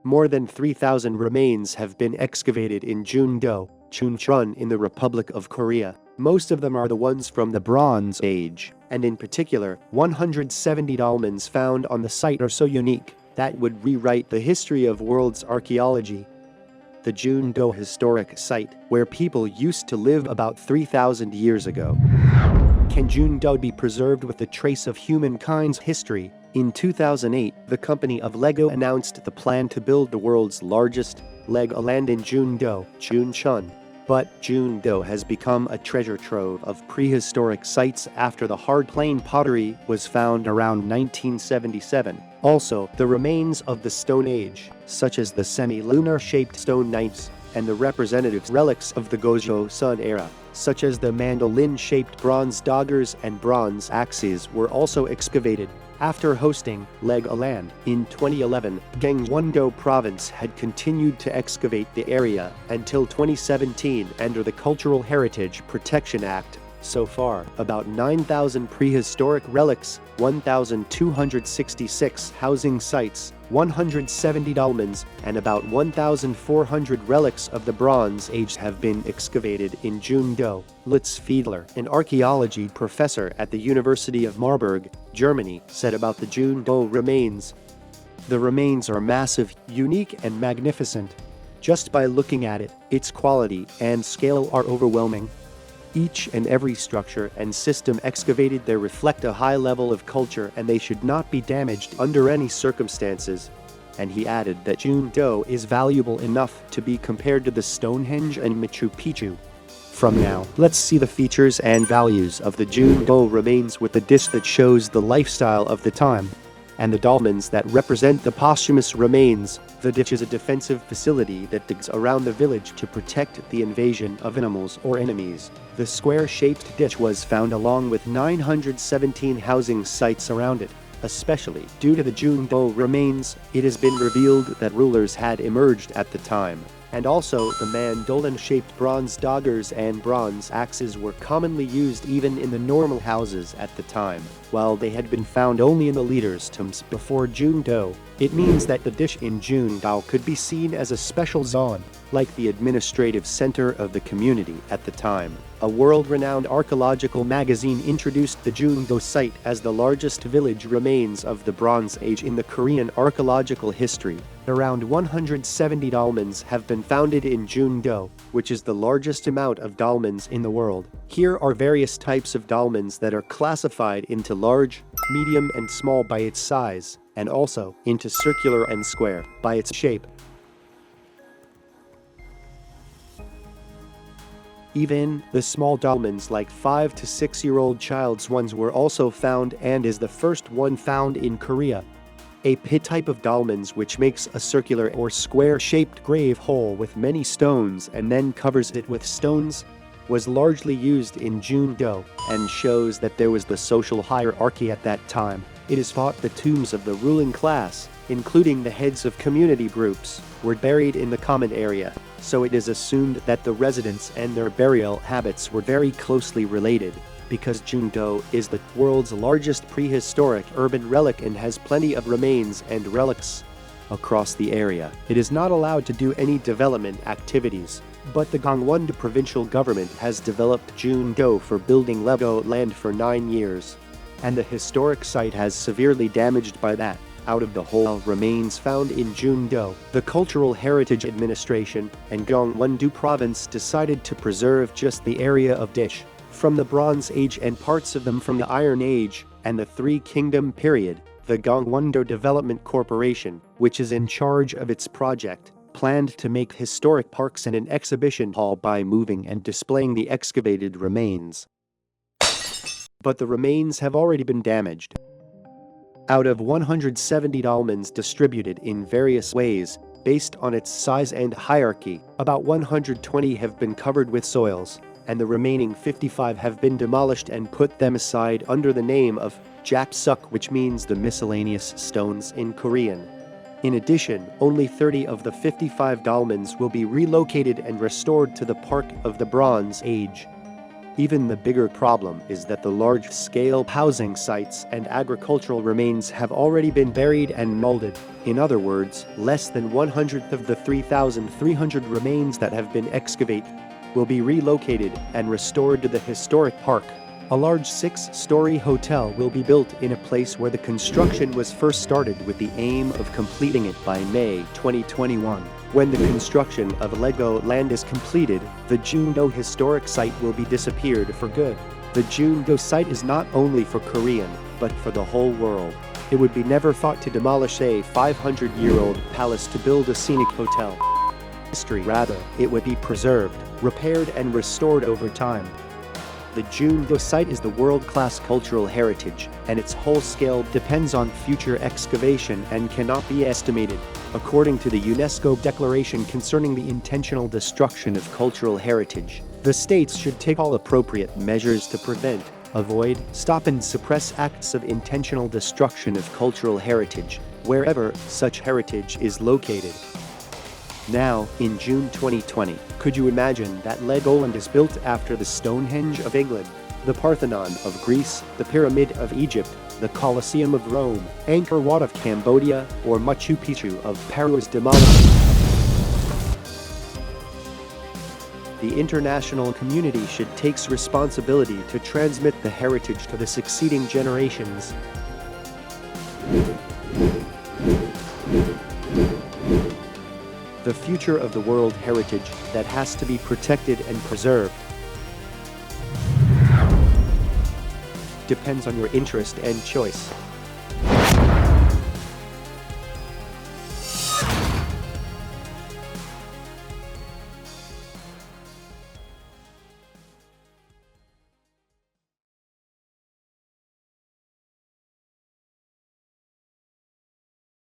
More than 3,000 remains have been excavated in Jungdo, Chuncheon in the Republic of Korea. Most of them are the ones from the Bronze Age, and in particular, 170 dolmens found on the site are so unique that would rewrite the history of world's archaeology. The Jungdo historic site, where people used to live about 3,000 years ago. Can Jungdo be preserved with a trace of humankind's history? In 2008, the company of Lego announced the plan to build the world's largest Legoland in Jungdo, Chuncheon. But Jungdo has become a treasure trove of prehistoric sites after the hard plain pottery was found around 1977. Also, the remains of the Stone Age, such as the semi-lunar shaped stone knights, and the representative relics of the Gojo Sun era, such as the mandolin-shaped bronze daggers and bronze axes, were also excavated. After hosting Legoland in 2011, Gangwon-do Province had continued to excavate the area until 2017 under the Cultural Heritage Protection Act. So far, about 9,000 prehistoric relics, 1,266 housing sites, 170 dolmens, and about 1,400 relics of the Bronze Age have been excavated in Jungdo. Lutz Fiedler, an archaeology professor at the University of Marburg, Germany, said about the Jungdo remains. The remains are massive, unique, and magnificent. Just by looking at it, its quality and scale are overwhelming. Each and every structure and system excavated there reflect a high level of culture, and they should not be damaged under any circumstances. And he added that Jungdo is valuable enough to be compared to the Stonehenge and Machu Picchu. From now, let's see the features and values of the Jungdo remains with the dish that shows the lifestyle of the time, and the dolmens that represent the posthumous remains. The ditch is a defensive facility that digs around the village to protect the invasion of animals or enemies. The square-shaped ditch was found along with 917 housing sites around it. Especially due to the Jungdo remains, it has been revealed that rulers had emerged at the time. And also, the mandolin-shaped bronze daggers and bronze axes were commonly used even in the normal houses at the time, while they had been found only in the leaders' tombs before Jungdo. It means that the dish in Jungdo could be seen as a special zone, like the administrative center of the community at the time. A world-renowned archaeological magazine introduced the Jungdo site as the largest village remains of the Bronze Age in the Korean archaeological history. Around 170 dolmens have been founded in Jungdo, which is the largest amount of dolmens in the world. Here are various types of dolmens that are classified into large, medium, and small by its size, and also into circular and square by its shape. Even the small dolmens, like 5 to 6-year-old child's ones, were also found, and is the first one found in Korea. A pit type of dolmens which makes a circular or square-shaped grave hole with many stones and then covers it with stones was largely used in Jungdo and shows that there was the social hierarchy at that time. It is thought the tombs of the ruling class, including the heads of community groups, were buried in the common area, so it is assumed that the residents and their burial habits were very closely related. Because Jungdo is the world's largest prehistoric urban relic and has plenty of remains and relics across the area, it is not allowed to do any development activities. But the Gangwon-do provincial government has developed Jungdo for building Legoland for 9 years, and the historic site has severely damaged by that. Out of the whole remains found in Jungdo, the Cultural Heritage Administration and Gangwon-do Province decided to preserve just the area of dish from the Bronze Age and parts of them from the Iron Age and the Three Kingdom period. The Gangwon-do Development Corporation, which is in charge of its project, planned to make historic parks and an exhibition hall by moving and displaying the excavated remains. But the remains have already been damaged. Out of 170 dolmens distributed in various ways, based on its size and hierarchy, about 120 have been covered with soils, and the remaining 55 have been demolished and put them aside under the name of Japsuk, which means the miscellaneous stones in Korean. In addition, only 30 of the 55 dolmens will be relocated and restored to the Park of the Bronze Age. Even the bigger problem is that the large-scale housing sites and agricultural remains have already been buried and molded. In other words, less than 1/100th of the 3,300 remains that have been excavated will be relocated and restored to the historic park. A large 6-story hotel will be built in a place where the construction was first started with the aim of completing it by May 2021. When the construction of Legoland is completed, the Jungdo historic site will be disappeared for good. The Jungdo site is not only for Korean, but for the whole world. It would be never thought to demolish a 500-year-old palace to build a scenic hotel. History, rather, it would be preserved, repaired and restored over time. The Jungdo site is the world-class cultural heritage, and its whole scale depends on future excavation and cannot be estimated. According to the UNESCO Declaration concerning the intentional destruction of cultural heritage, the states should take all appropriate measures to prevent, avoid, stop and suppress acts of intentional destruction of cultural heritage, wherever such heritage is located. Now, in June 2020, could you imagine that Legoland is built after the Stonehenge of England, the Parthenon of Greece, the Pyramid of Egypt, the Colosseum of Rome, Angkor Wat of Cambodia, or Machu Picchu of Peru is demolished? The international community should take responsibility to transmit the heritage to the succeeding generations. The future of the world heritage that has to be protected and preserved depends on your interest and choice.